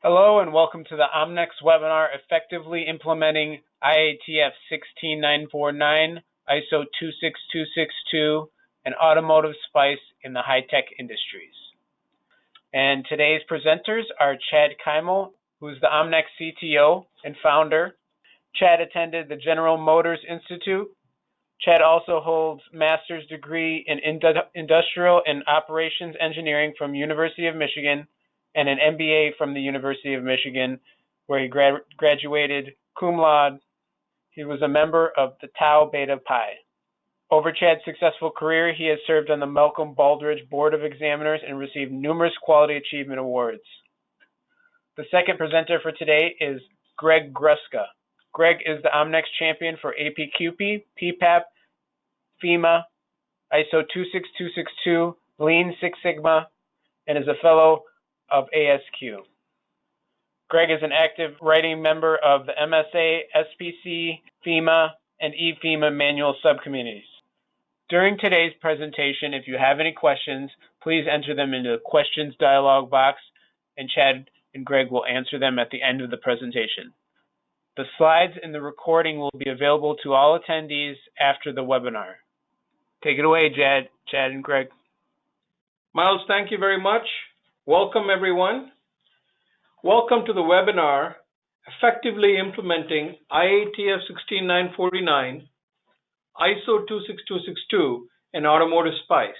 Hello and welcome to the Omnex webinar, Effectively Implementing IATF 16949, ISO 26262, and Automotive SPICE in the high-tech industries. And today's presenters are Chad Keimel, who's the Omnex CTO and founder. Chad attended the General Motors Institute. Chad also holds master's degree in Industrial and Operations Engineering from University of Michigan and an MBA from the University of Michigan, where he graduated cum laude. He was a member of the Tau Beta Pi. Over Chad's successful career, he has served on the Malcolm Baldrige Board of Examiners and received numerous quality achievement awards. The second presenter for today is Greg Gruska. Greg is the Omnex champion for APQP, PPAP, FEMA, ISO 26262, Lean Six Sigma, and is a fellow of ASQ. Greg is an active writing member of the MSA, SPC, FEMA, and eFEMA manual subcommittees. During today's presentation, if you have any questions, please enter them into the questions dialog box, and Chad and Greg will answer them at the end of the presentation. The slides and the recording will be available to all attendees after the webinar. Take it away, Chad and Greg. Miles, thank you very much. Welcome, everyone. Welcome to the webinar, Effectively Implementing IATF 16949, ISO 26262, and Automotive SPICE.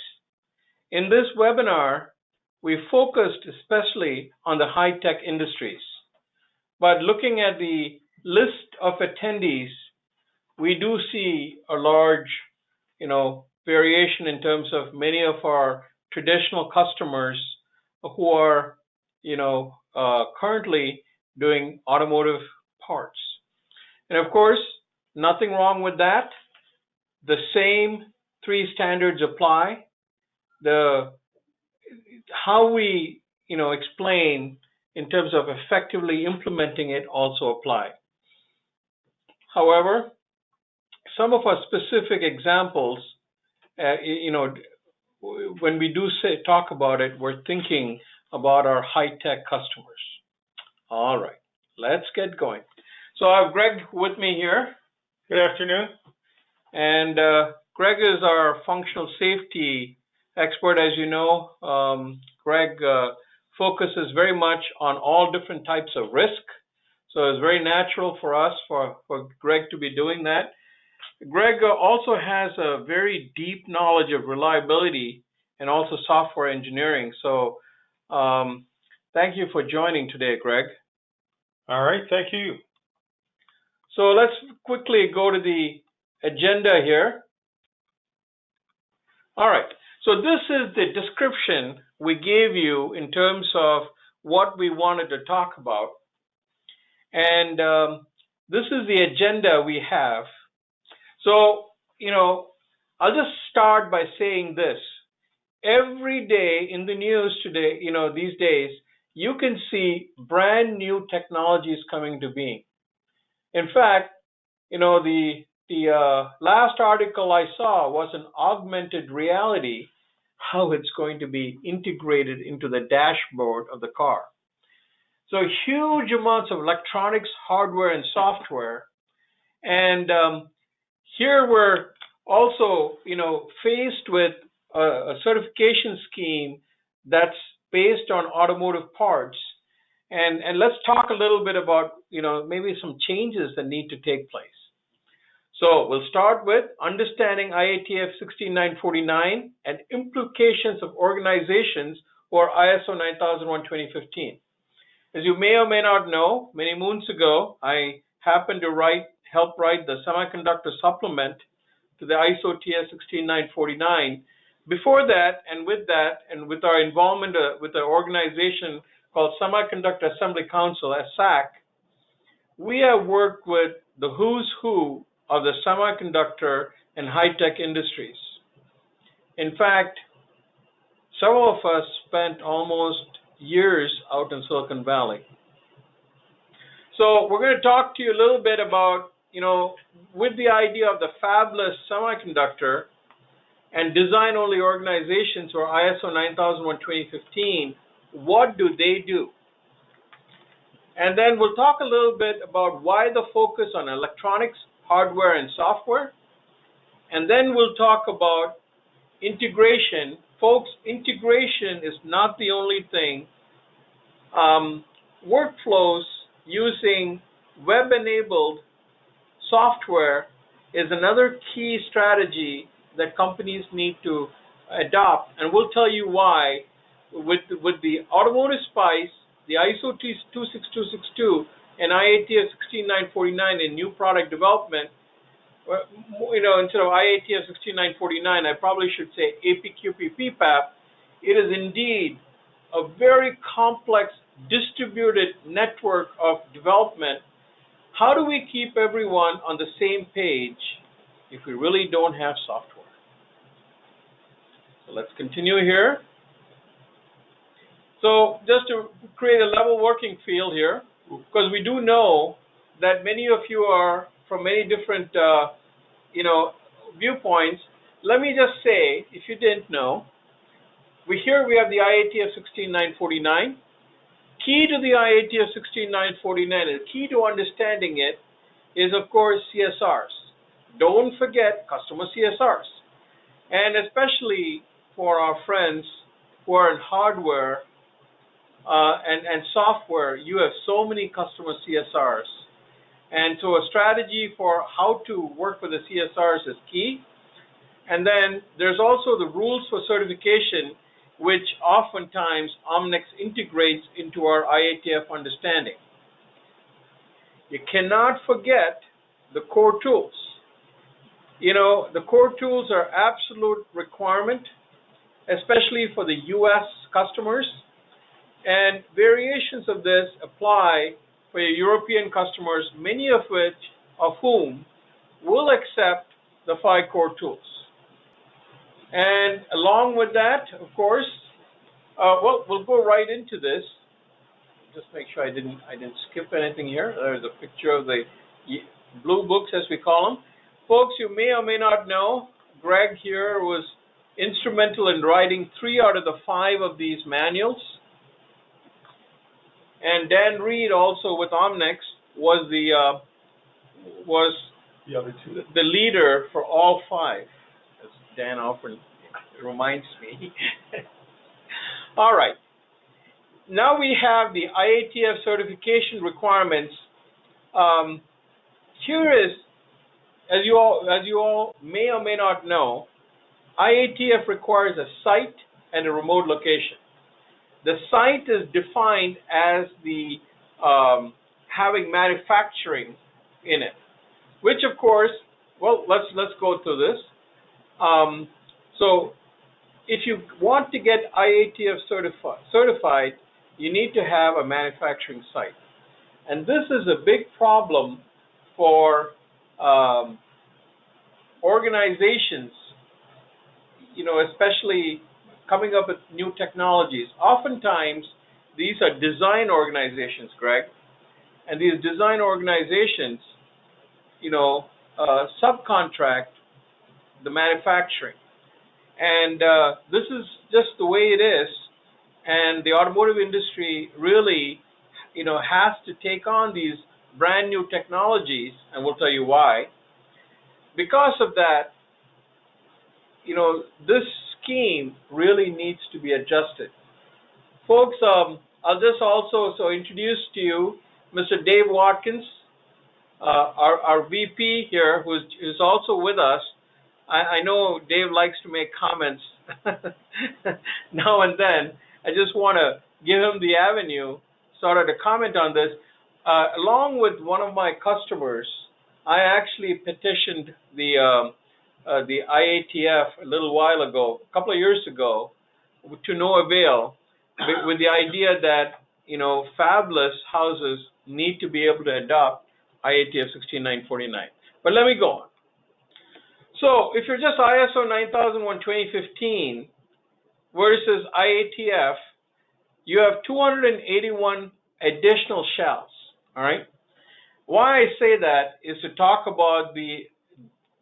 In this webinar, we focused especially on the high-tech industries. But looking at the list of attendees, we do see a large, variation in terms of many of our traditional customers who are, currently doing automotive parts. And of course, nothing wrong with that. The same three standards apply. How we, explain in terms of effectively implementing it also apply. However, some of our specific examples, when we do talk about it, we're thinking about our high-tech customers. All right, let's get going. So I have Greg with me here. Good afternoon. And Greg is our functional safety expert. As you know, Greg focuses very much on all different types of risk. So it's very natural for us, for Greg to be doing that. Greg also has a very deep knowledge of reliability and also software engineering. So thank you for joining today, Greg. All right, thank you. So let's quickly go to the agenda here. All right, so this is the description we gave you in terms of what we wanted to talk about. And this is the agenda we have. So, I'll just start by saying this. Every day in the news today, these days, you can see brand new technologies coming to being. In fact, the last article I saw was an augmented reality, how it's going to be integrated into the dashboard of the car. So huge amounts of electronics, hardware, and software. And here we're also, faced with a certification scheme that's based on automotive parts. And let's talk a little bit about, maybe some changes that need to take place. So we'll start with understanding IATF 16949 and implications of organizations or ISO 9001:2015. As you may or may not know, many moons ago, I happened to help write the semiconductor supplement to the ISO TS 16949. Before that, and with our involvement with the organization called Semiconductor Assembly Council, SAC, we have worked with the who's who of the semiconductor and high-tech industries. In fact, several of us spent almost years out in Silicon Valley. So we're going to talk to you a little bit about, with the idea of the fabless semiconductor and design-only organizations or ISO 9001:2015, what do they do? And then we'll talk a little bit about why the focus on electronics, hardware, and software. And then we'll talk about integration. Folks, integration is not the only thing. Workflows using web-enabled software is another key strategy that companies need to adopt, and we'll tell you why. With the automotive SPICE, the ISO 26262, and IATF 16949 in new product development, instead of IATF 16949, I probably should say APQP PPAP. It is indeed a very complex distributed network of development. How do we keep everyone on the same page if we really don't have software? So let's continue here. So just to create a level working field here, because we do know that many of you are from many different viewpoints. Let me just say, if you didn't know, we have the IATF 16949. Key to the IATF 16949, and key to understanding it is, of course, CSRs. Don't forget customer CSRs. And especially for our friends who are in hardware and software, you have so many customer CSRs. And so a strategy for how to work with the CSRs is key. And then there's also the rules for certification, which oftentimes Omnex integrates into our IATF understanding. You cannot forget the core tools. The core tools are absolute requirement, especially for the US customers, and variations of this apply for your European customers, many of whom will accept the 5 core tools. And along with that, of course, we'll go right into this. Just make sure I didn't skip anything here. There's a picture of the blue books, as we call them. Folks, you may or may not know, Greg here was instrumental in writing 3 out of the 5 of these manuals. And Dan Reed, also with Omnex, was the leader for all 5. As Dan often reminds me. All right. Now we have the IATF certification requirements. Here is, as you all may or may not know, IATF requires a site and a remote location. The site is defined as the having manufacturing in it, which of course, well, let's go through this. So if you want to get IATF certified, you need to have a manufacturing site. And this is a big problem for organizations, especially coming up with new technologies. Oftentimes, these are design organizations, Greg, and these design organizations, subcontract the manufacturing. And this is just the way it is. And the automotive industry really, has to take on these brand new technologies, and we'll tell you why. Because of that, this scheme really needs to be adjusted. Folks, I'll just also introduce to you Mr. Dave Watkins, our VP here, who's also with us. I know Dave likes to make comments now and then. I just want to give him the avenue sort of to comment on this. Along with one of my customers, I actually petitioned the IATF a little while ago, a couple of years ago, to no avail, with the idea that, fabless houses need to be able to adopt IATF 16949. But let me go on. So if you're just ISO 9001:2015 versus IATF, you have 281 additional shells, all right? Why I say that is to talk about the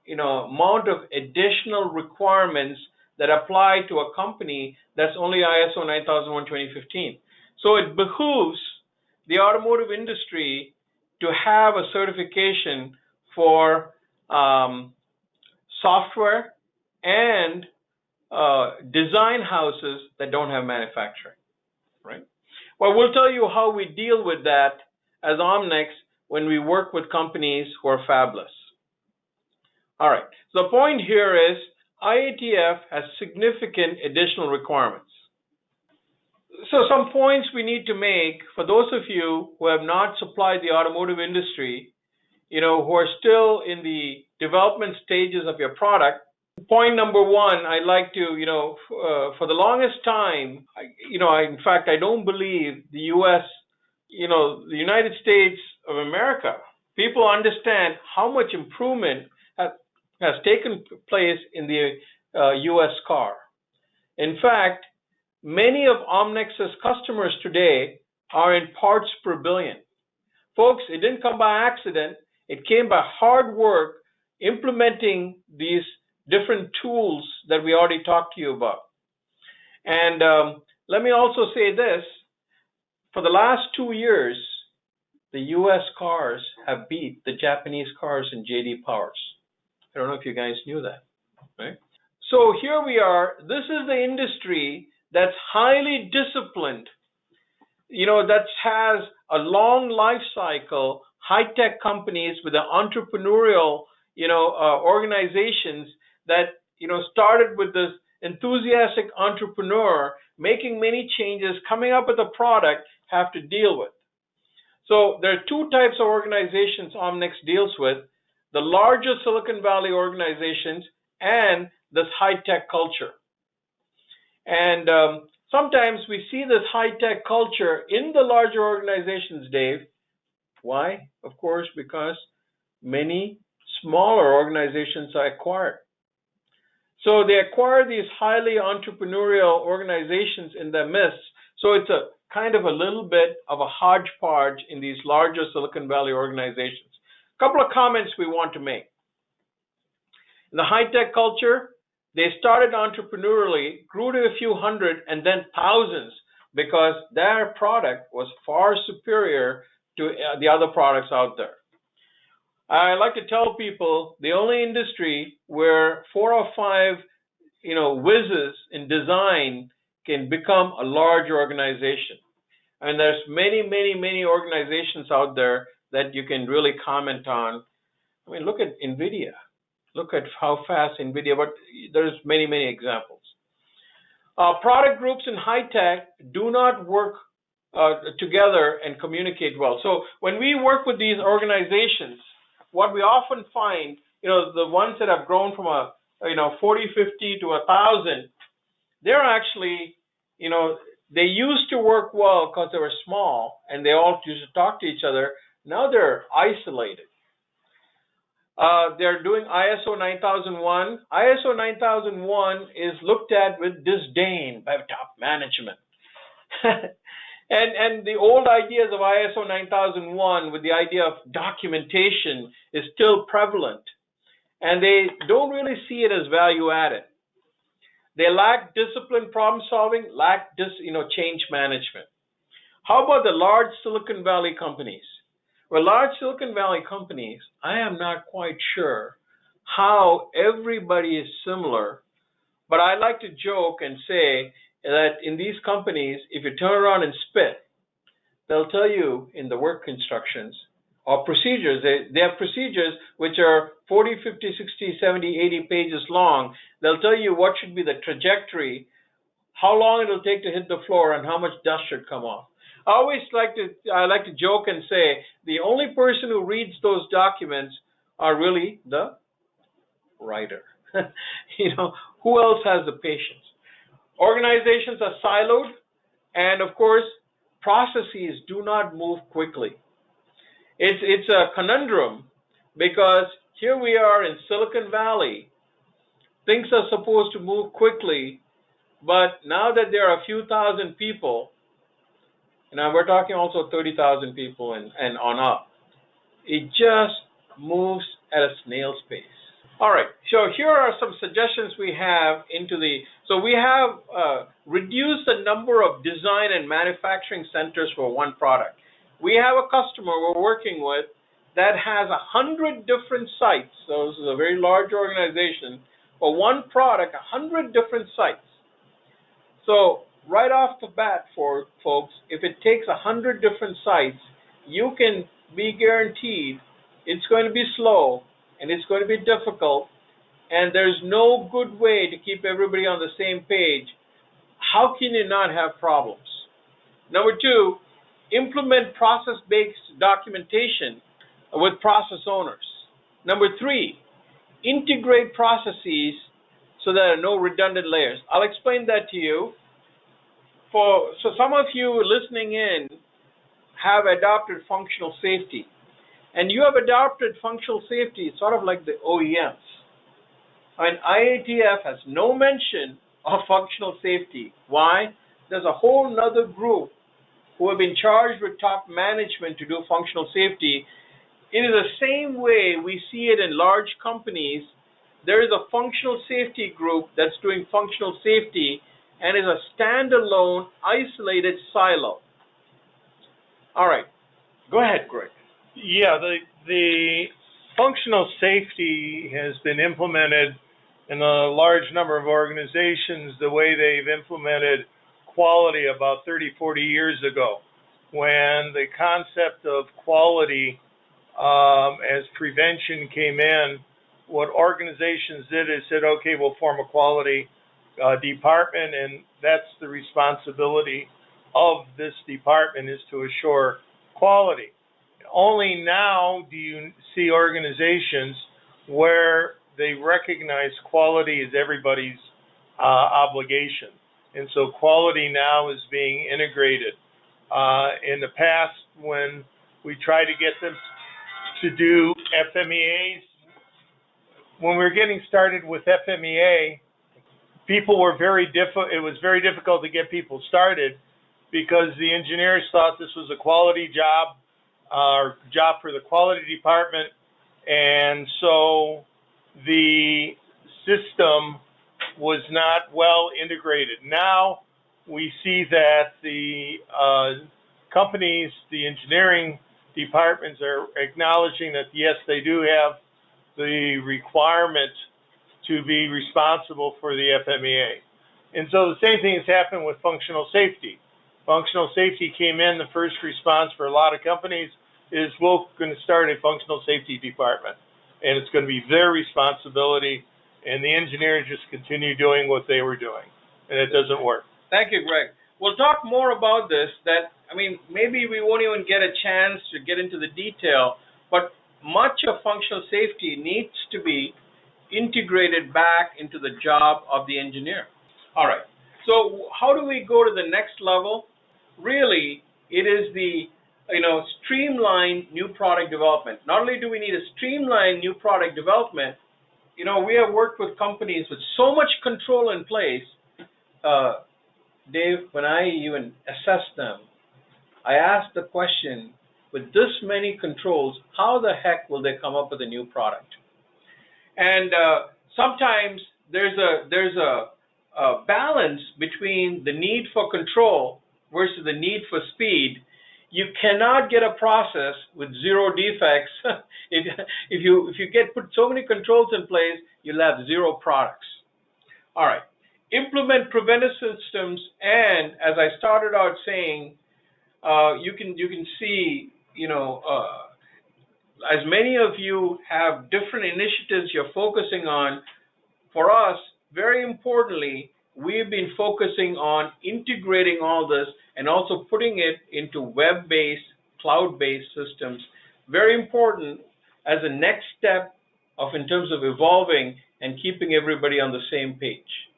amount of additional requirements that apply to a company that's only ISO 9001:2015. So it behooves the automotive industry to have a certification for software and design houses that don't have manufacturing, right? Well, we'll tell you how we deal with that as Omnex when we work with companies who are fabless. All right, so the point here is IATF has significant additional requirements. So some points we need to make for those of you who have not supplied the automotive industry, who are still in the development stages of your product. Point number one, I'd like to, for the longest time, in fact, I don't believe the U.S., the United States of America, people understand how much improvement has taken place in the U.S. car. In fact, many of Omnex's customers today are in parts per billion. Folks, it didn't come by accident. It came by hard work implementing these different tools that we already talked to you about. And let me also say this. For the last 2 years, the U.S. cars have beat the Japanese cars in J.D. Powers. I don't know if you guys knew that, right? So here we are. This is the industry that's highly disciplined, that has a long life cycle, high-tech companies with the entrepreneurial, organizations that, started with this enthusiastic entrepreneur making many changes, coming up with a product, have to deal with. So there are two types of organizations Omnex deals with: the larger Silicon Valley organizations and this high-tech culture. And sometimes we see this high-tech culture in the larger organizations, Dave. Why? Of course, because many smaller organizations are acquired. So they acquire these highly entrepreneurial organizations in their midst. So it's a kind of a little bit of a hodgepodge in these larger Silicon Valley organizations. A couple of comments we want to make. In the high-tech culture, they started entrepreneurially, grew to a few hundred, and then thousands, because their product was far superior to the other products out there. I like to tell people the only industry where 4 or 5, whizzes in design can become a large organization. And there's many, many, many organizations out there that you can really comment on. I mean, look at NVIDIA. Look at how fast NVIDIA, but there's many, many examples. Product groups in high tech do not work together and communicate well. So when we work with these organizations, what we often find, the ones that have grown from 40, 50 to 1,000, they're actually, they used to work well because they were small and they all used to talk to each other. Now they're isolated. They're doing ISO 9001. ISO 9001 is looked at with disdain by top management. And the old ideas of ISO 9001 with the idea of documentation is still prevalent. And they don't really see it as value added. They lack disciplined problem solving, lack change management. How about the large Silicon Valley companies? Well, large Silicon Valley companies, I am not quite sure how everybody is similar, but I like to joke and say that in these companies, if you turn around and spit, they'll tell you in the work instructions or procedures, they have procedures which are 40, 50, 60, 70, 80 pages long. They'll tell you what should be the trajectory, how long it'll take to hit the floor, and how much dust should come off. I like to joke and say the only person who reads those documents are really the writer. Who else has the patience? Organizations are siloed, and of course, processes do not move quickly. It's a conundrum because here we are in Silicon Valley. Things are supposed to move quickly, but now that there are a few thousand people, now we're talking also 30,000 people and on up, it just moves at a snail's pace. All right, so here are some suggestions we have so we have reduced the number of design and manufacturing centers for one product. We have a customer we're working with that has 100 different sites. So this is a very large organization. For one product, 100 different sites. So right off the bat, for folks, if it takes 100 different sites, you can be guaranteed it's going to be slow and it's going to be difficult, and there's no good way to keep everybody on the same page. How can you not have problems? Number two, implement process-based documentation with process owners. Number three, integrate processes so there are no redundant layers. I'll explain that to you. So some of you listening in have adopted functional safety, and you have adopted functional safety sort of like the OEMs. I mean, IATF has no mention of functional safety. Why? There's a whole other group who have been charged with top management to do functional safety. It is the same way we see it in large companies. There is a functional safety group that's doing functional safety and is a standalone, isolated silo. All right. Go ahead, Greg. Yeah, the functional safety has been implemented in a large number of organizations the way they've implemented quality about 30, 40 years ago, when the concept of quality as prevention came in. What organizations did is said, okay, we'll form a quality department, and that's the responsibility of this department, is to assure quality. Only now do you see organizations where they recognize quality as everybody's obligation. And so quality now is being integrated. In the past, when we tried to get them to do FMEAs, when we were getting started with FMEA, people were it was very difficult to get people started because the engineers thought this was a quality job, or job for the quality department, and so the system was not well integrated. Now we see that the companies, the engineering departments are acknowledging that, yes, they do have the requirement to be responsible for the FMEA. And so the same thing has happened with functional safety. Functional safety came in, the first response for a lot of companies is, we're going to start a functional safety department, and it's going to be their responsibility, and the engineers just continue doing what they were doing, and it doesn't work. Thank you, Greg. We'll talk more about this. Maybe we won't even get a chance to get into the detail, but much of functional safety needs to be integrated back into the job of the engineer. All right. So how do we go to the next level? Really, it is the streamlined new product development. Not only do we need a streamlined new product development, we have worked with companies with so much control in place. Dave, when I even assess them, I ask the question, with this many controls, how the heck will they come up with a new product? And sometimes there's a balance between the need for control versus the need for speed. You cannot get a process with zero defects. if you put so many controls in place, you'll have zero products. All right. Implement preventive systems, and as I started out saying, you can see, as many of you have different initiatives you're focusing on. For us, very importantly, we've been focusing on integrating all this and also putting it into web-based, cloud-based systems. Very important as a next step in terms of evolving and keeping everybody on the same page.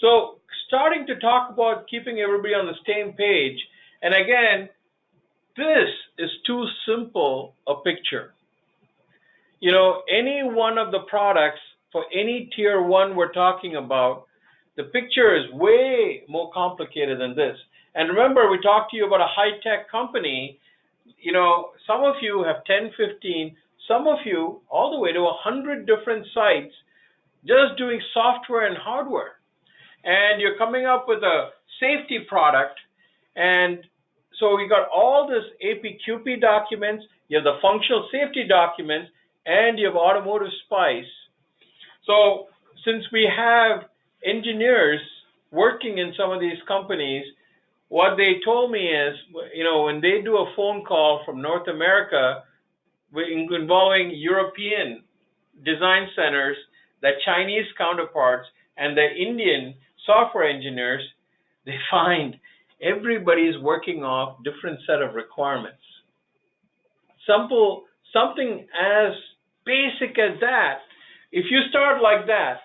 So starting to talk about keeping everybody on the same page, and again, this is too simple a picture. Any one of the products for any tier one we're talking about, the picture is way more complicated than this. And remember, we talked to you about a high-tech company. Some of you have 10, 15, some of you all the way to 100 different sites just doing software and hardware. And you're coming up with a safety product, and so we got all this APQP documents, you have the functional safety documents, and you have automotive spice. So since we have engineers working in some of these companies, what they told me is, when they do a phone call from North America involving European design centers, the Chinese counterparts, and the Indian software engineers, they find everybody's working off different set of requirements. Something as basic as that, if you start like that,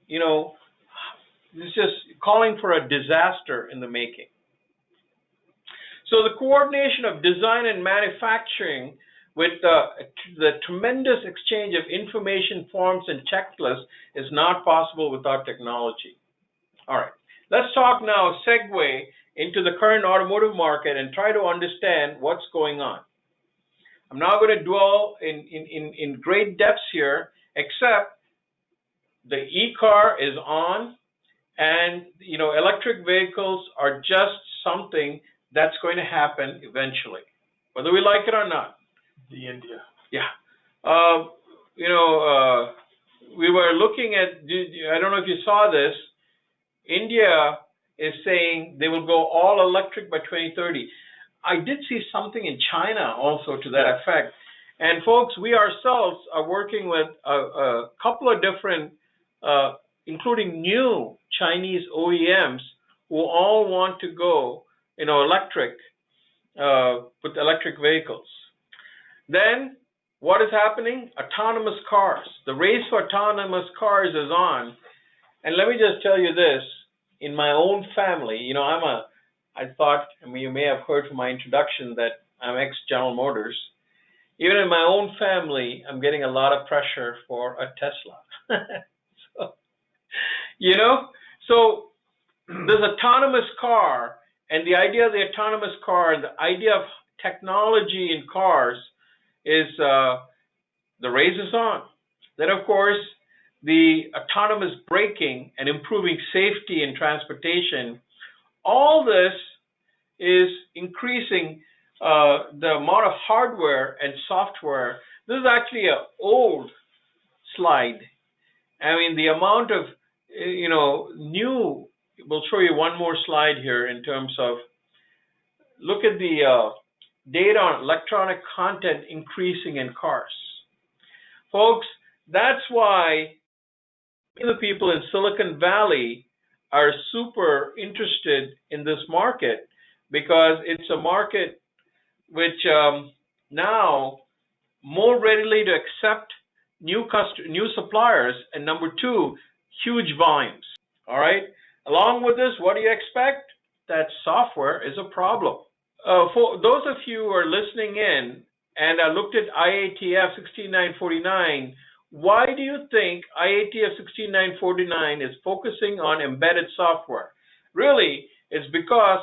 it's just calling for a disaster in the making. So the coordination of design and manufacturing with the tremendous exchange of information, forms, and checklists is not possible without technology. All right, let's talk now, segue into the current automotive market and try to understand what's going on. I'm not going to dwell in great depths here, except the e-car is on, and electric vehicles are just something that's going to happen eventually, whether we like it or not. The India. Yeah. We were looking at, I don't know if you saw this, India is saying they will go all electric by 2030. I did see something in China also to that effect. And folks, we ourselves are working with a couple of different, including new Chinese OEMs who all want to go, electric, with electric vehicles. Then what is happening? Autonomous cars. The race for autonomous cars is on. And let me just tell you this, in my own family, I thought, you may have heard from my introduction that I'm ex-General Motors. Even in my own family, I'm getting a lot of pressure for a Tesla. So this autonomous car and the idea of the autonomous car and the idea of technology in cars is the race is on. Then, of course, the autonomous braking and improving safety in transportation, all this is increasing the amount of hardware and software. This is actually an old slide. The amount of, new, we'll show you one more slide here in terms of, look at the data on electronic content increasing in cars. Folks, that's why the people in Silicon Valley are super interested in this market, because it's a market which now more readily to accept new suppliers, and number two, huge volumes. All right. Along with this, what do you expect? That software is a problem. For those of you who are listening in and I looked at IATF 16949, why do you think IATF 16949 is focusing on embedded software? Really, it's because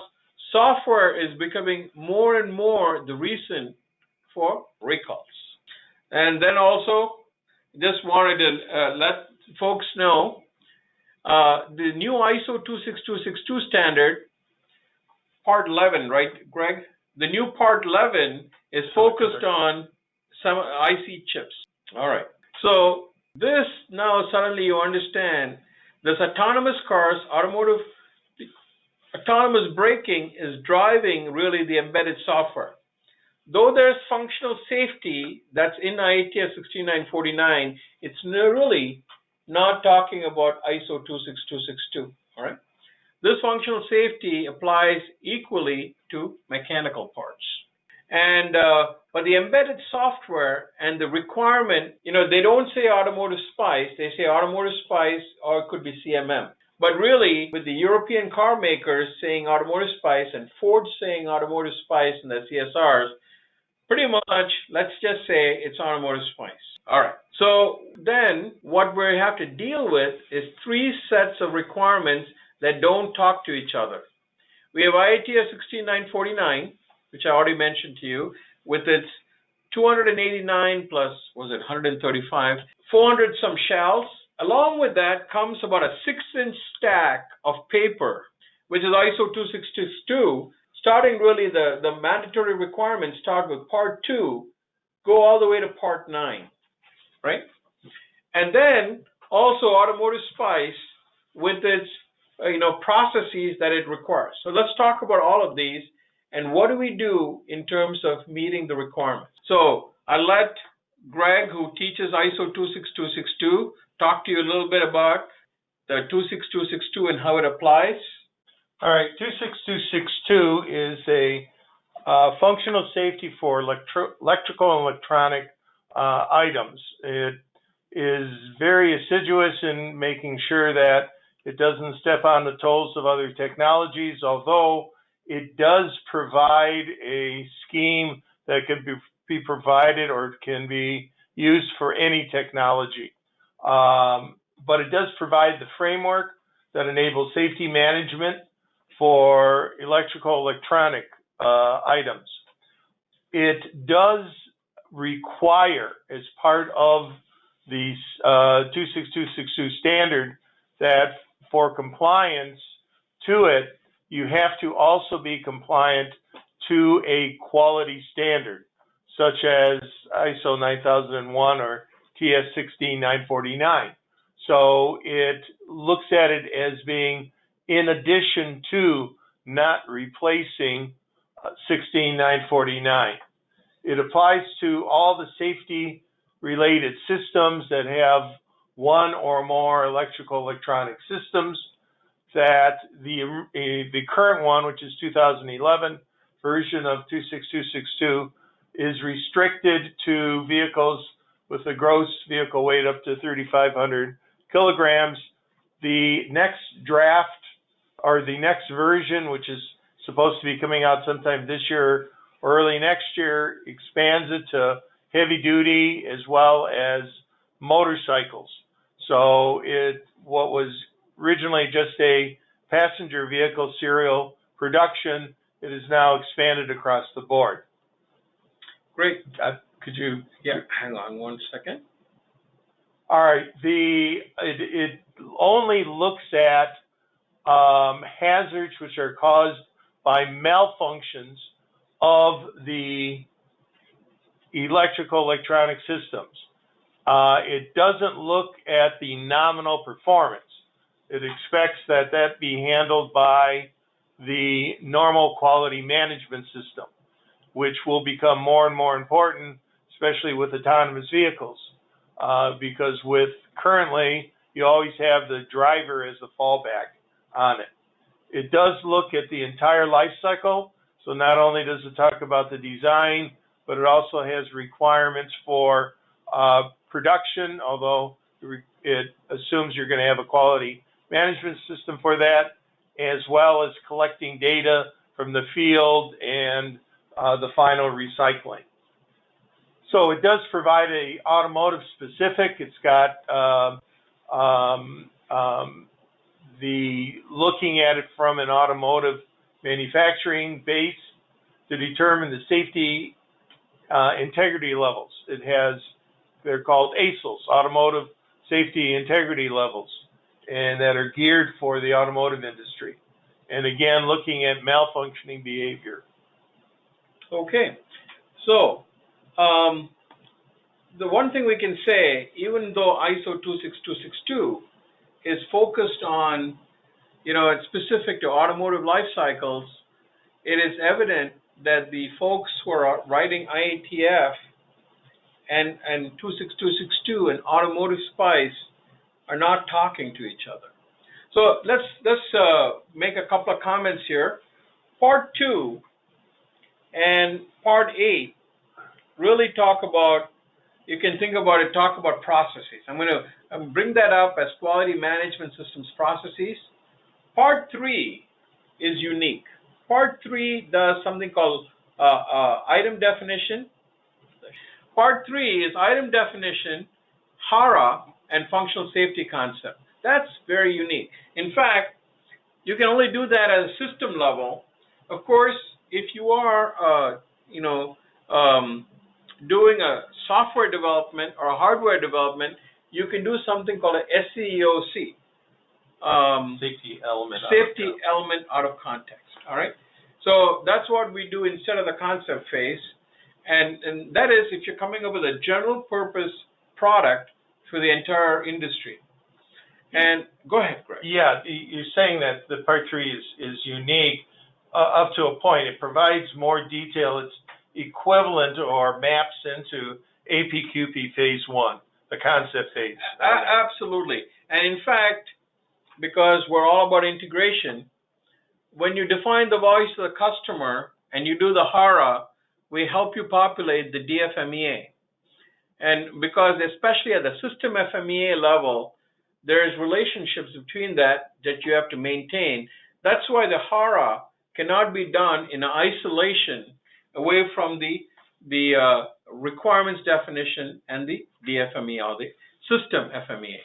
software is becoming more and more the reason for recalls. And then also, just wanted to let folks know, the new ISO 26262 standard, Part 11, right, Greg? The new Part 11 is focused on some IC chips. All right. So this now suddenly you understand this autonomous cars, autonomous braking is driving really the embedded software. Though there's functional safety that's in IATF 16949, it's really not talking about ISO 26262. All right. This functional safety applies equally to mechanical parts. And but the embedded software and the requirement, they don't say automotive spice, they say automotive spice, or it could be CMM. But really, with the European car makers saying automotive spice and Ford saying automotive spice in the CSRs, pretty much, let's just say it's automotive spice. All right. So then what we have to deal with is three sets of requirements that don't talk to each other. We have IATF 16949, which I already mentioned to you, with its 289 plus, 135, 400 some shells. Along with that comes about a 6-inch stack of paper, which is ISO 26262 starting really the mandatory requirements start with Part 2, go all the way to Part 9, right? And then also Automotive Spice with its processes that it requires. So let's talk about all of these and what do we do in terms of meeting the requirements. So I'll let Greg, who teaches ISO 26262, talk to you a little bit about the 26262 and how it applies. All right, 26262 is a functional safety for electrical and electronic items. It is very assiduous in making sure that it doesn't step on the toes of other technologies, although it does provide a scheme that can be provided or can be used for any technology. But it does provide the framework that enables safety management for electrical electronic items. It does require, as part of the 26262 standard, that for compliance to it, you have to also be compliant to a quality standard, such as ISO 9001 or TS 16949. So it looks at it as being in addition to, not replacing 16949. It applies to all the safety related systems that have one or more electrical electronic systems. That the current one, which is 2011 version of 26262, is restricted to vehicles with a gross vehicle weight up to 3,500 kilograms. The next draft, or the next version, which is supposed to be coming out sometime this year or early next year, expands it to heavy duty as well as motorcycles. So what was originally just a passenger vehicle serial production, it is now expanded across the board. Great. Could you? Yeah, hang on one second. All right. It only looks at hazards which are caused by malfunctions of the electrical electronic systems. It doesn't look at the nominal performance. It expects that be handled by the normal quality management system, which will become more and more important, especially with autonomous vehicles, because with currently, you always have the driver as a fallback on it. It does look at the entire life cycle, so not only does it talk about the design, but it also has requirements for production, although it assumes you're going to have a quality management system for that, as well as collecting data from the field and the final recycling. So it does provide a automotive specific. It's got the looking at it from an automotive manufacturing base to determine the safety integrity levels. It has, they're called ASILs, automotive safety integrity levels, and that are geared for the automotive industry. And again, looking at malfunctioning behavior. Okay, so the one thing we can say, even though ISO 26262 is focused on, it's specific to automotive life cycles, it is evident that the folks who are writing IATF and 26262 and Automotive Spice are not talking to each other. So let's make a couple of comments here. Part 2 and Part 8 really talk about, you can think about it, talk about processes. I'm going to bring that up as quality management systems processes. Part 3 is unique. Part 3 does something called item definition. Part 3 is item definition, HARA, and functional safety concept. That's very unique. In fact, you can only do that at a system level. Of course, if you are, doing a software development or a hardware development, you can do something called a SEOC. Safety element element out of context. All right. So that's what we do instead of the concept phase. And that is if you're coming up with a general purpose product for the entire industry. And go ahead, Greg. Yeah, you're saying that the Part 3 is unique up to a point. It provides more detail. It's equivalent or maps into APQP Phase 1, the concept phase. Absolutely. And in fact, because we're all about integration, when you define the voice of the customer and you do the HARA, we help you populate the DFMEA. And because especially at the system FMEA level, there's relationships between that you have to maintain. That's why the HARA cannot be done in isolation away from the requirements definition and the DFMEA or the system FMEA.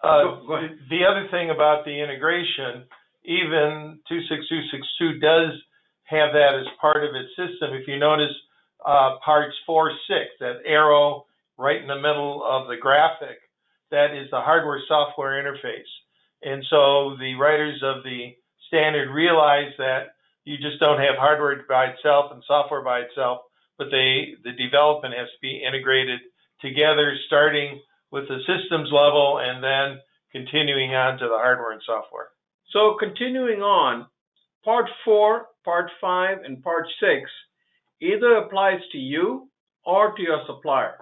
Go ahead. The other thing about the integration, even 26262 does have that as part of its system. If you notice parts 4, 6, that arrow right in the middle of the graphic, that is the hardware-software interface. And so the writers of the standard realize that you just don't have hardware by itself and software by itself, but the development has to be integrated together, starting with the systems level and then continuing on to the hardware and software. So continuing on, Part 4, Part 5, and Part 6 either applies to you or to your supplier.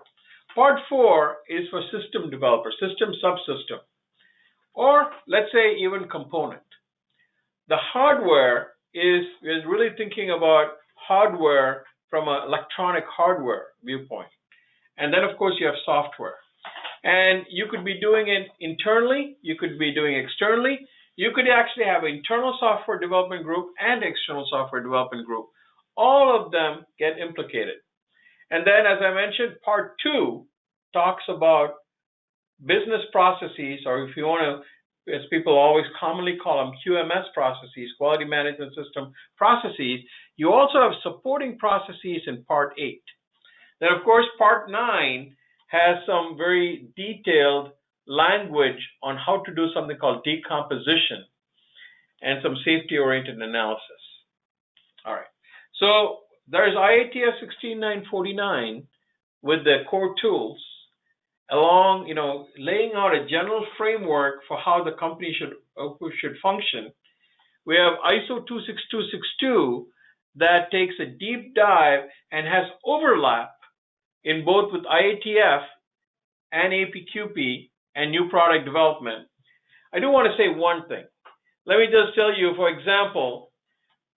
Part 4 is for system developers, system subsystem, or let's say even component. The hardware is really thinking about hardware from an electronic hardware viewpoint. And then, of course, you have software. And you could be doing it internally, you could be doing it externally. You could actually have an internal software development group and external software development group. All of them get implicated. And then, as I mentioned, Part 2 talks about business processes, or if you want to, as people always commonly call them, QMS processes, quality management system processes. You also have supporting processes in Part 8. Then, of course, Part 9 has some very detailed language on how to do something called decomposition and some safety-oriented analysis. All right. So there's IATF 16949 with the core tools, along, laying out a general framework for how the company should function. We have ISO 26262 that takes a deep dive and has overlap in both with IATF and APQP and new product development. I do want to say one thing. Let me just tell you, for example,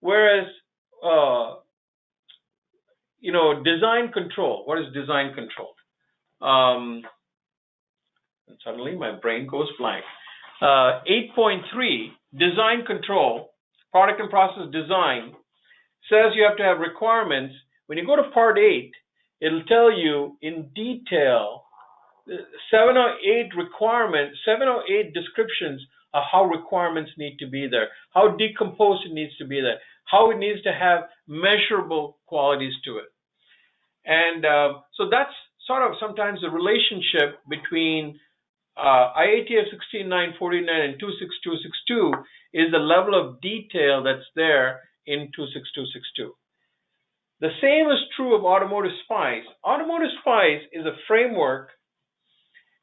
whereas design control. What is design control? And suddenly my brain goes blank. 8.3, design control, product and process design, says you have to have requirements. When you go to Part 8, it'll tell you in detail 7 or 8 requirements, 7 or 8 descriptions of how requirements need to be there, how decomposed it needs to be there, how it needs to have measurable qualities to it. And so that's sort of sometimes the relationship between IATF 16949 and 26262 is the level of detail that's there in 26262. The same is true of Automotive SPICE. Automotive SPICE is a framework,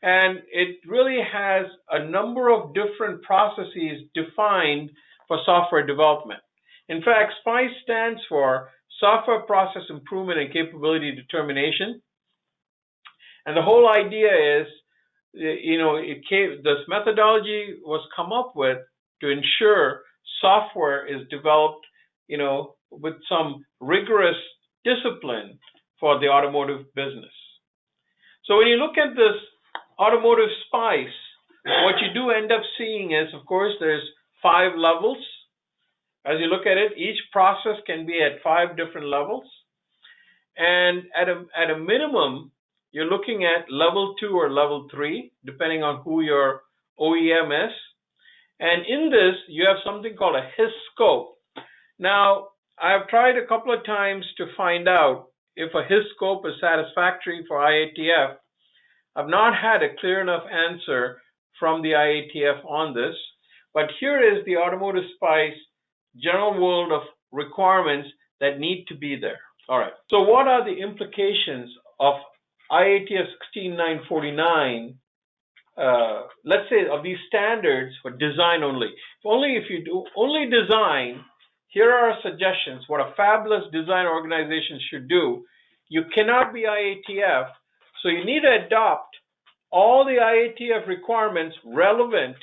and it really has a number of different processes defined for software development. In fact, SPICE stands for Software Process Improvement and Capability Determination. And the whole idea is, this methodology was come up with to ensure software is developed, with some rigorous discipline for the automotive business. So when you look at this Automotive SPICE, what you do end up seeing is, of course, there's 5 levels. As you look at it, each process can be at 5 different levels. And at a minimum, you're looking at level 2 or level 3, depending on who your OEM is. And in this, you have something called a HIS scope. Now, I've tried a couple of times to find out if a HIS scope is satisfactory for IATF. I've not had a clear enough answer from the IATF on this, but here is the Automotive SPICE general world of requirements that need to be there. All right. So what are the implications of IATF 16949? Let's say of these standards for design only. If you do only design, here are suggestions what a fabulous design organization should do. You cannot be IATF, so you need to adopt all the IATF requirements relevant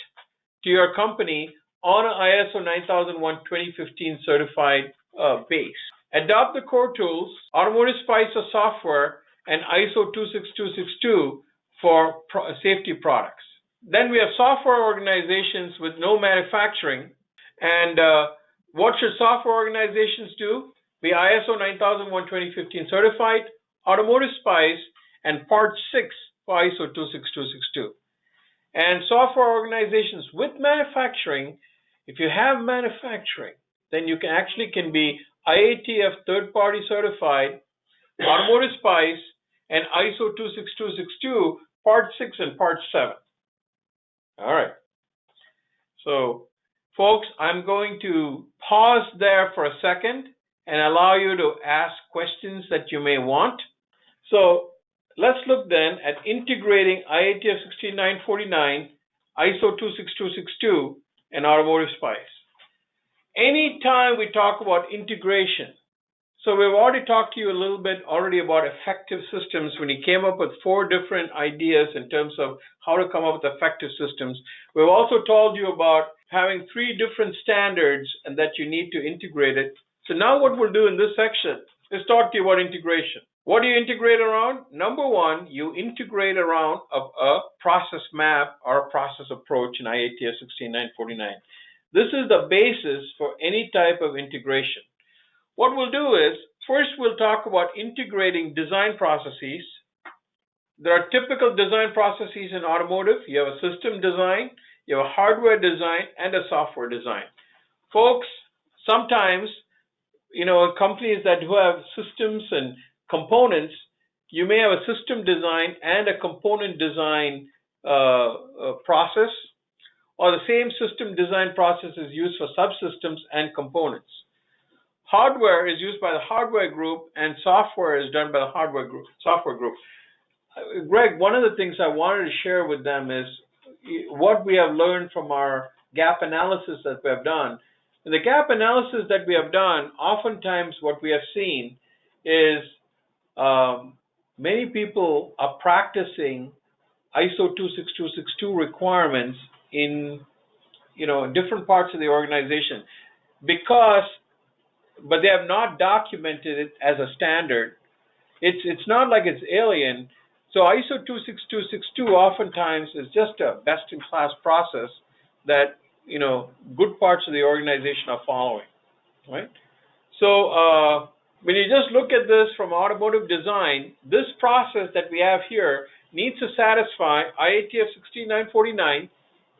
to your company on an ISO 9001:2015 certified base. Adopt the core tools, Automotive Spice or software, and ISO 26262 for safety products. Then we have software organizations with no manufacturing. And what should software organizations do? Be ISO 9001:2015 certified, Automotive Spice, and Part 6 for ISO 26262. And software organizations with manufacturing, if you have manufacturing, then you can be IATF third-party certified, Automotive Spice, and ISO 26262, Part 6 and Part 7. All right. So, folks, I'm going to pause there for a second and allow you to ask questions that you may want. So, let's look then at integrating IATF 16949, ISO 26262, and Automotive Spice. Anytime we talk about integration, so we've already talked to you a little bit already about effective systems when he came up with 4 different ideas in terms of how to come up with effective systems. We've also told you about having 3 different standards and that you need to integrate it. So now what we'll do in this section is talk to you about integration. What do you integrate around? Number 1, you integrate around a process map or a process approach in IATF 16949. This is the basis for any type of integration. What we'll do is, first we'll talk about integrating design processes. There are typical design processes in automotive. You have a system design, you have a hardware design, and a software design. Folks, sometimes, companies that do have systems and components, you may have a system design and a component design process, or the same system design process is used for subsystems and components. Hardware is used by the hardware group, and software is done by the software group. Greg, one of the things I wanted to share with them is what we have learned from our gap analysis that we have done. In the gap analysis that we have done, oftentimes what we have seen is many people are practicing ISO 26262 requirements in different parts of the organization but they have not documented it as a standard. It's not like it's alien. So ISO 26262 oftentimes is just a best-in-class process that good parts of the organization are following, right? So when you just look at this from automotive design, this process that we have here needs to satisfy IATF 16949,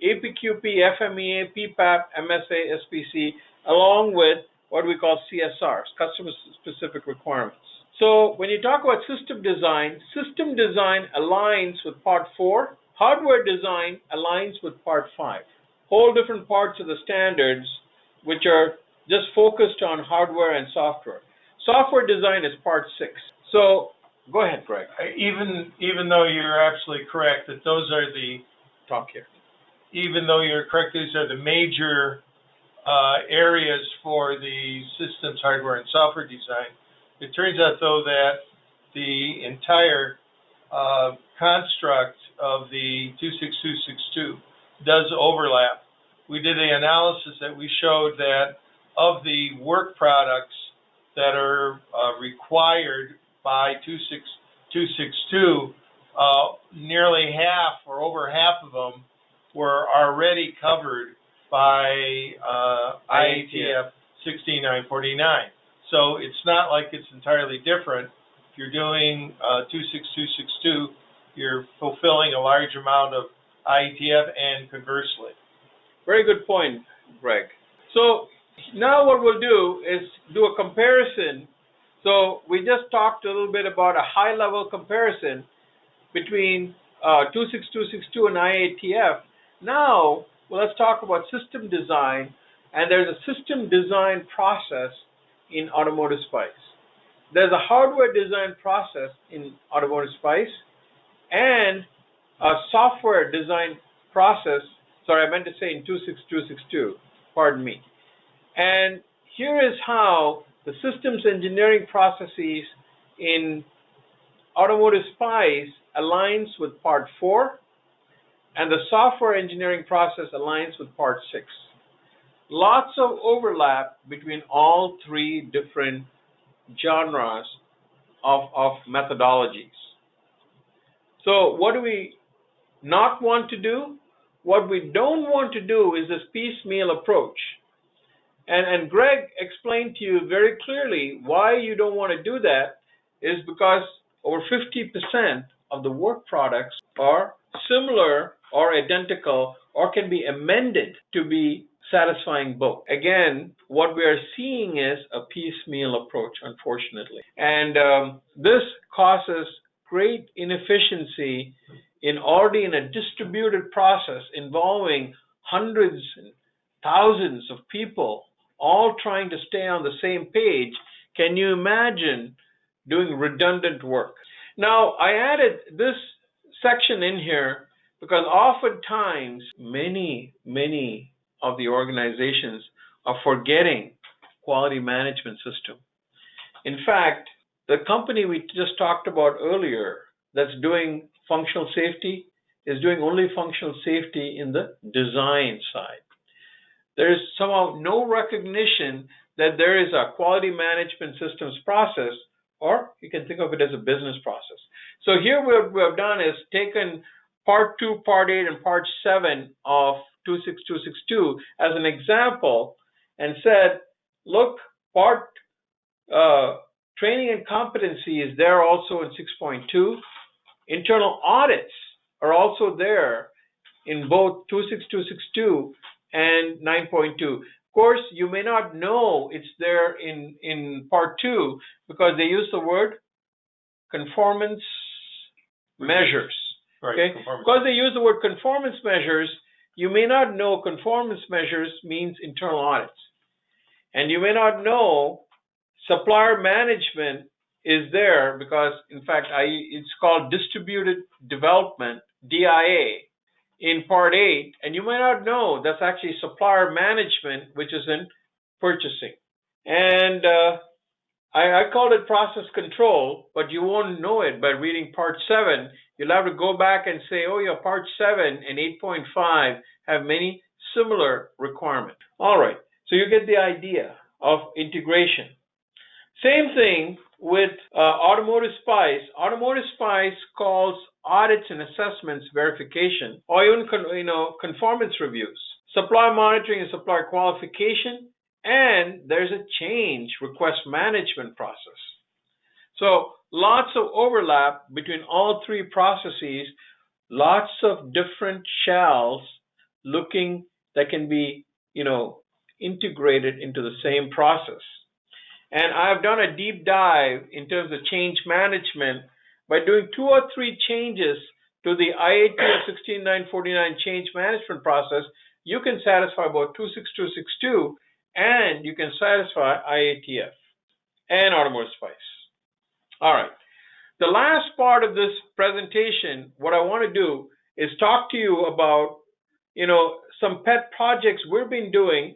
APQP, FMEA, PPAP, MSA, SPC, along with what we call CSRs, customer-specific requirements. So when you talk about system design aligns with Part 4. Hardware design aligns with Part 5. Whole different parts of the standards which are just focused on hardware and software. Software design is Part 6. So go ahead, Greg. Even though you're absolutely correct that those are the talk here. Even though you're correct, these are the major areas for the systems, hardware, and software design. It turns out, though, that the entire construct of the 26262 does overlap. We did an analysis that we showed that of the work products that are required by 26262, nearly half or over half of them were already covered by IATF 16949. So it's not like it's entirely different. If you're doing 26262, you're fulfilling a large amount of IATF and conversely. Very good point, Greg. So now what we'll do is do a comparison. So we just talked a little bit about a high-level comparison between 26262 and IATF. Now, let's talk about system design, and there's a system design process in Automotive Spice. There's a hardware design process in Automotive Spice and a software design process. Sorry, I meant to say in 26262, pardon me. And here is how the systems engineering processes in Automotive Spice aligns with Part 4, and the software engineering process aligns with Part 6. Lots of overlap between all three different genres of methodologies. So what do we not want to do? What we don't want to do is this piecemeal approach. And Greg explained to you very clearly why you don't want to do that is because over 50% of the work products are similar or identical or can be amended to be satisfying both. Again, what we are seeing is a piecemeal approach, unfortunately. And this causes great inefficiency in already in a distributed process involving hundreds and thousands of people all trying to stay on the same page. Can you imagine doing redundant work? Now, I added this section in here because oftentimes many of the organizations are forgetting quality management system. In fact, the company we just talked about earlier that's doing functional safety is doing only functional safety in the design side. There is somehow no recognition that there is a quality management systems process, or you can think of it as a business process. So here what we have done is taken Part 2, Part 8, and Part 7 of 26262 as an example and said, look, Part training and competency is there also in 6.2. Internal audits are also there in both 26262 and 9.2. Of course, you may not know it's there in Part 2 because they use the word conformance measures. Right, okay? Because they use the word conformance measures, you may not know conformance measures means internal audits. And you may not know supplier management is there because, in fact, it's called distributed development, DIA, in Part 8. And you may not know that's actually supplier management, which is in purchasing. And I called it process control, but you won't know it by reading Part 7. You'll have to go back and say, oh yeah, Part 7 and 8.5 have many similar requirements. All right, so you get the idea of integration. Same thing with Automotive Spice. Automotive Spice calls audits and assessments verification, or even conformance reviews, supplier monitoring and supplier qualification, and there's a change request management process. So lots of overlap between all three processes, lots of different shells looking that can be, integrated into the same process. And I've done a deep dive in terms of change management by doing 2 or 3 changes to the IATF 16949 change management process. You can satisfy both 26262 and you can satisfy IATF and Automotive Spice. All right. The last part of this presentation, what I want to do is talk to you about, some pet projects we've been doing,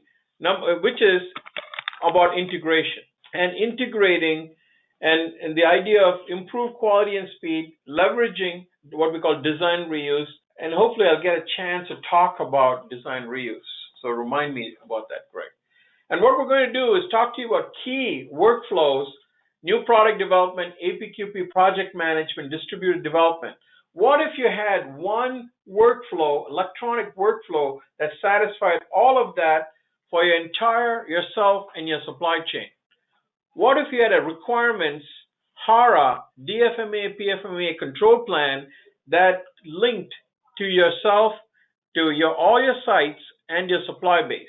which is about integration and integrating and the idea of improved quality and speed, leveraging what we call design reuse, and hopefully I'll get a chance to talk about design reuse. So remind me about that, Greg. And what we're going to do is talk to you about key workflows, new product development, APQP project management, distributed development. What if you had one workflow, electronic workflow that satisfied all of that for yourself and your supply chain? What if you had a requirements, HARA, DFMA, PFMA control plan that linked to yourself, to all your sites and your supply base?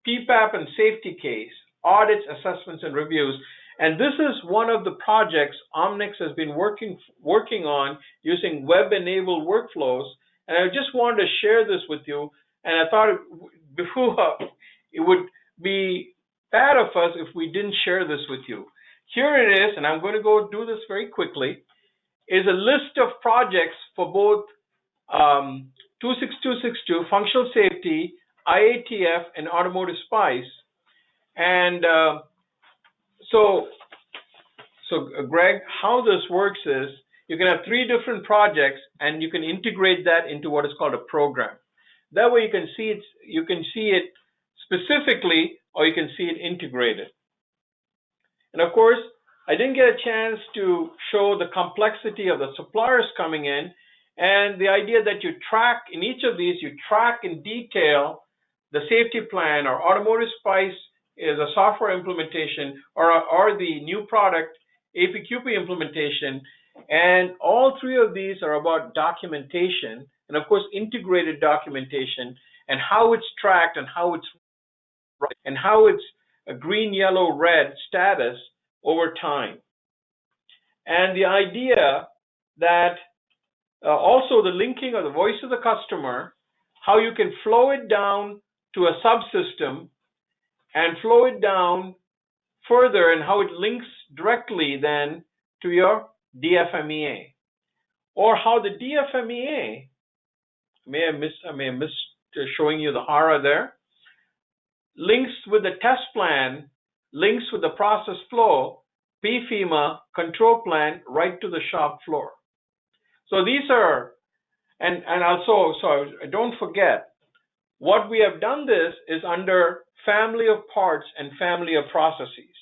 PPAP and safety case, audits, assessments, and reviews. And this is one of the projects Omnex has been working on using web-enabled workflows. And I just wanted to share this with you. And I thought it would be bad of us if we didn't share this with you. Here it is, and I'm going to go do this very quickly, is a list of projects for both 26262, functional safety, IATF, and automotive spice. And so Greg, how this works is you can have 3 different projects, and you can integrate that into what is called a program. That way you can see it specifically, or you can see it integrated. And of course, I didn't get a chance to show the complexity of the suppliers coming in, and the idea that you track in each of these, you track in detail the safety plan, or automotive spice is a software implementation, or the new product APQP implementation. And all 3 of these are about documentation, and of course integrated documentation, and how it's tracked, and how it's a green, yellow, red status over time. And the idea that also the linking of the voice of the customer, how you can flow it down to a subsystem and flow it down further, and how it links directly then to your DFMEA, or how the DFMEA, I may have missed showing you the HARA there, links with the test plan, links with the process flow, PFEMA, control plan, right to the shop floor. So these are, and also, so don't forget, what we have done this is under family of parts and family of processes.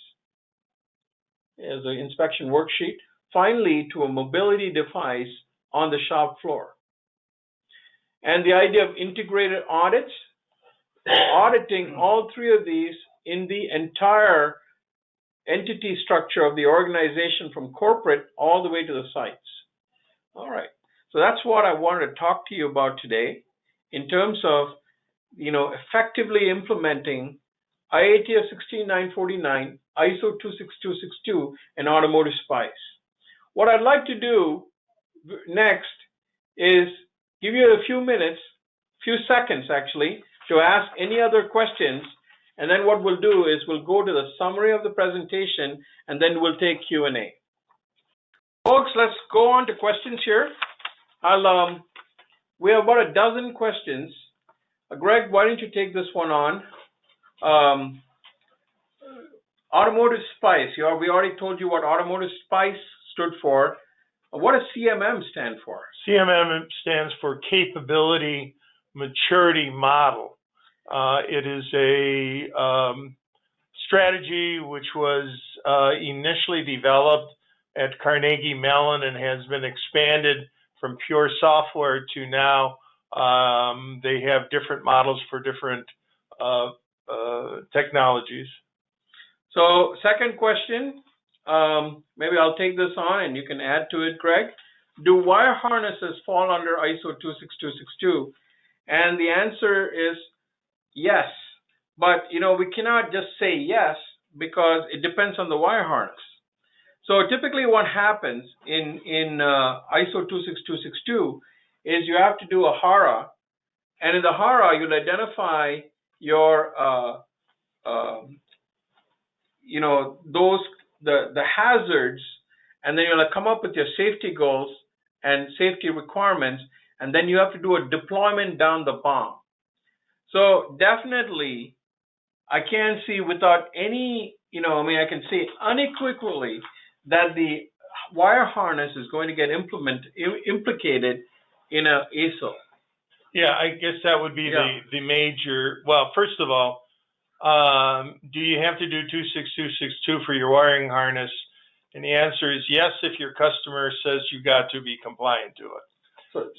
As an inspection worksheet, finally to a mobility device on the shop floor. And the idea of integrated audits, auditing all 3 of these in the entire entity structure of the organization, from corporate all the way to the sites. All right, so that's what I wanted to talk to you about today in terms of, effectively implementing IATF 16949, ISO 26262, and automotive spice. What I'd like to do next is give you a few minutes, few seconds actually, to ask any other questions, and then what we'll do is we'll go to the summary of the presentation, and then we'll take Q&A. Folks, let's go on to questions here. We have about a dozen questions. Greg, why don't you take this one on? Automotive spice. We already told you what automotive spice stood for. What does CMM stand for? CMM stands for Capability Maturity Model. It is a strategy which was initially developed at Carnegie Mellon and has been expanded from pure software to now they have different models for different technologies. So second question, maybe I'll take this on and you can add to it, Greg. Do wire harnesses fall under ISO 26262? And the answer is yes. But, we cannot just say yes, because it depends on the wire harness. So typically what happens in ISO 26262 is you have to do a HARA, and in the HARA you'll identify your the hazards, and then you'll come up with your safety goals and safety requirements, and then you have to do a deployment down the bomb. So definitely I can see without any, I can say unequivocally that the wire harness is going to get implicated in a ISO. Yeah, I guess that would be the major. Well, first of all, do you have to do 26262 for your wiring harness? And the answer is yes, if your customer says you got to be compliant to it. So,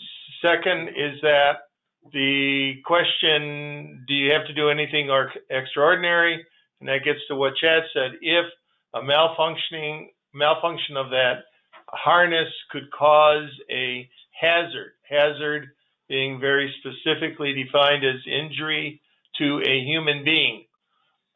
second is that the question, do you have to do anything extraordinary? And that gets to what Chad said. If a malfunction of that harness could cause a hazard being very specifically defined as injury to a human being.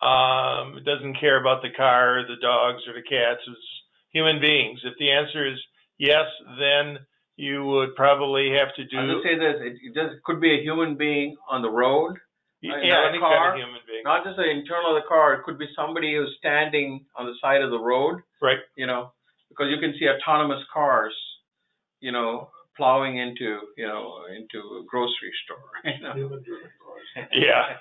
It doesn't care about the car, or the dogs, or the cats. It's human beings. If the answer is yes, then you would probably have to do. I'll just say this: it could be a human being on the road, Yeah, any kind of human being. Not just the internal of the car. It could be somebody who's standing on the side of the road. Right. Because you can see autonomous cars, plowing into a grocery store. Human-driven cars. Yeah.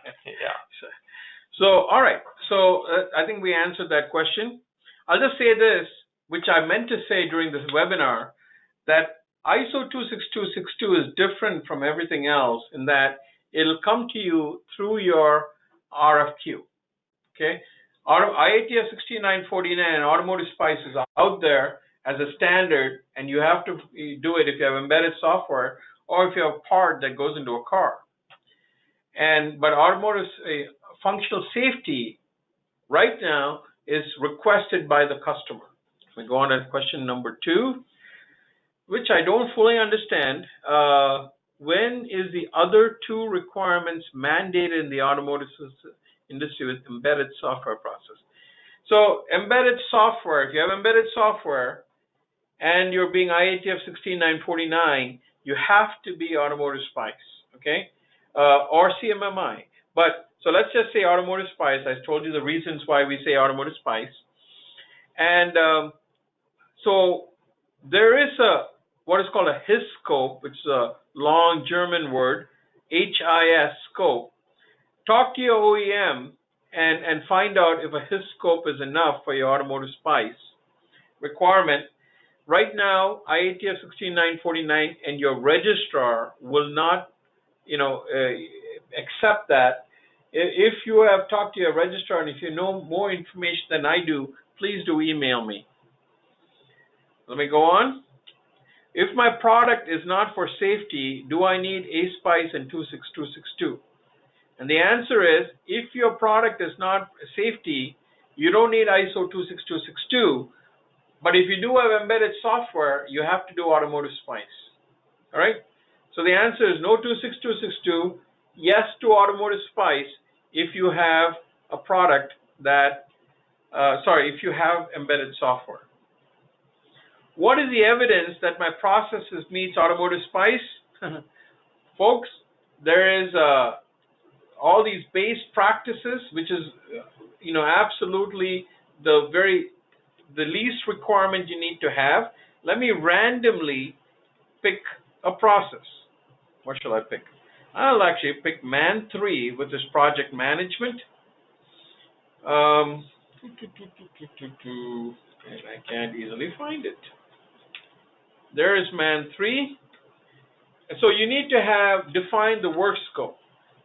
So, all right. So I think we answered that question. I'll just say this, which I meant to say during this webinar, that ISO 26262 is different from everything else in that it'll come to you through your RFQ. Okay? IATF 16949 and Automotive Spice is out there as a standard, and you have to do it if you have embedded software or if you have a part that goes into a car. But automotive functional safety right now is requested by the customer. We go on to question number 2, which I don't fully understand. When is the other 2 requirements mandated in the automotive industry with embedded software process? So embedded software, if you have embedded software and you're being IATF 16949, you have to be Automotive Spice, okay? Or CMMI. So let's just say Automotive Spice. I told you the reasons why we say Automotive Spice. And so there is what is called a HIS scope, which is a long German word, HIS scope. Talk to your OEM and find out if a HIS scope is enough for your Automotive Spice requirement. Right now, IATF 16949 and your registrar will not, accept that. If you have talked to your registrar and if you know more information than I do, please do email me. Let me go on. If my product is not for safety, do I need ASPICE and 26262? And the answer is, if your product is not safety, you don't need ISO 26262. But if you do have embedded software, you have to do Automotive Spice. All right? So the answer is no 26262, yes to Automotive Spice if you have a product that, if you have embedded software. What is the evidence that my processes meets Automotive Spice? Folks, there is all these base practices, which is, absolutely the least requirement you need to have. Let me randomly pick a process. What shall I pick? I'll actually pick MAN 3, which is project management. And I can't easily find it. There is MAN 3. So you need to have defined the work scope,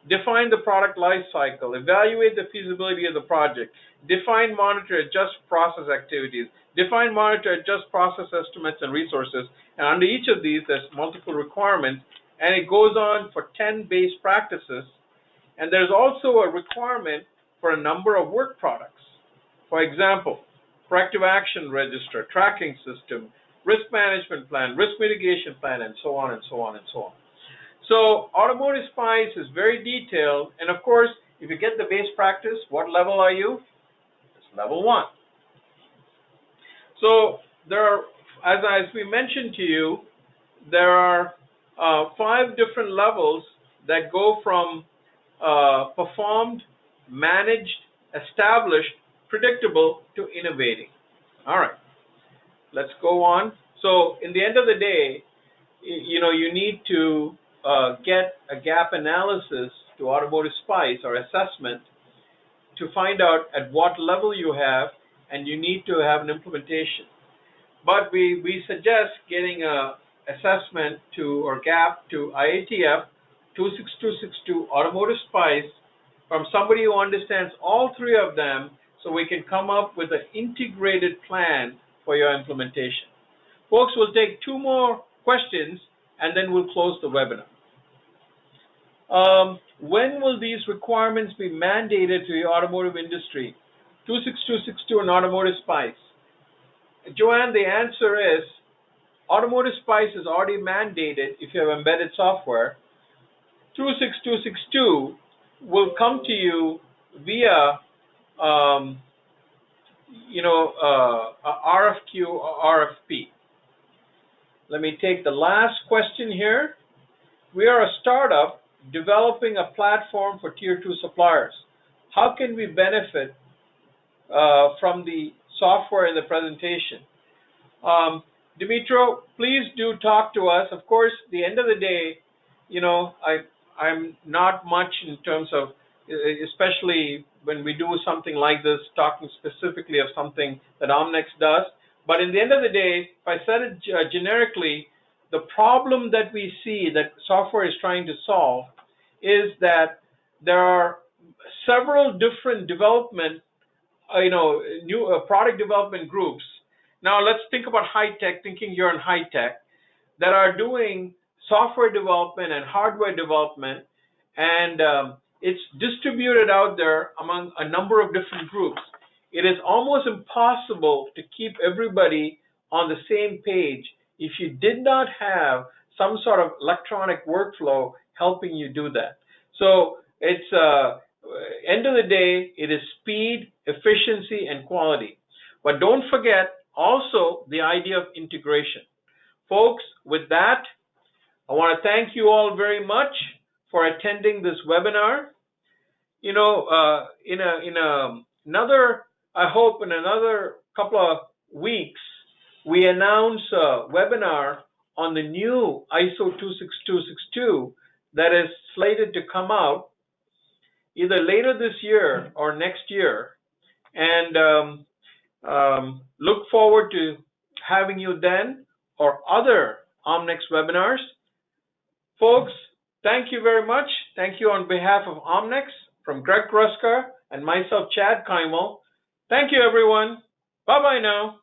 define the product life cycle, evaluate the feasibility of the project, define, monitor, adjust process activities, define, monitor, adjust process estimates and resources. And under each of these, there's multiple requirements, and it goes on for 10 base practices. And there's also a requirement for a number of work products. For example, corrective action register, tracking system, risk management plan, risk mitigation plan, and so on and so on and so on. So Automotive Spice is very detailed, and of course, if you get the base practice, what level are you? It's level 1. So there are, as we mentioned to you, there are 5 different levels that go from performed, managed, established, predictable to innovating. All right, let's go on. So in the end of the day, you need to get a gap analysis to Automotive Spice or assessment to find out at what level you have, and you need to have an implementation. But we suggest getting a assessment to or gap to IATF 26262 Automotive Spice from somebody who understands all 3 of them, so we can come up with an integrated plan for your implementation. Folks, we'll take 2 more questions and then we'll close the webinar. When will these requirements be mandated to the automotive industry? 26262 and Automotive Spice. Joanne, the answer is Automotive Spice is already mandated if you have embedded software. 26262 will come to you via RFQ or RFP. Let me take the last question here. We are a startup developing a platform for Tier 2 suppliers. How can we benefit from the software in the presentation? Dimitro, please do talk to us. Of course, at the end of the day, you know, I'm not much in terms of, especially when we do something like this, talking specifically of something that Omnex does. But in the end of the day, if I said it generically, the problem that we see that software is trying to solve is that there are several different development, new product development groups. Now let's think about high tech, thinking you're in high tech, that are doing software development and hardware development, and it's distributed out there among a number of different groups. It is almost impossible to keep everybody on the same page if you did not have some sort of electronic workflow helping you do that. So it's end of the day, it is speed, efficiency, and quality. But don't forget also the idea of integration. Folks, with that, I want to thank you all very much for attending this webinar. You know, I hope in another couple of weeks, we announce a webinar on the new ISO 26262 that is slated to come out either later this year or next year. And look forward to having you then or other Omnex webinars. Folks, thank you very much. Thank you on behalf of Omnex, from Greg Gruska and myself, Chad Keimal. Thank you, everyone. Bye-bye now.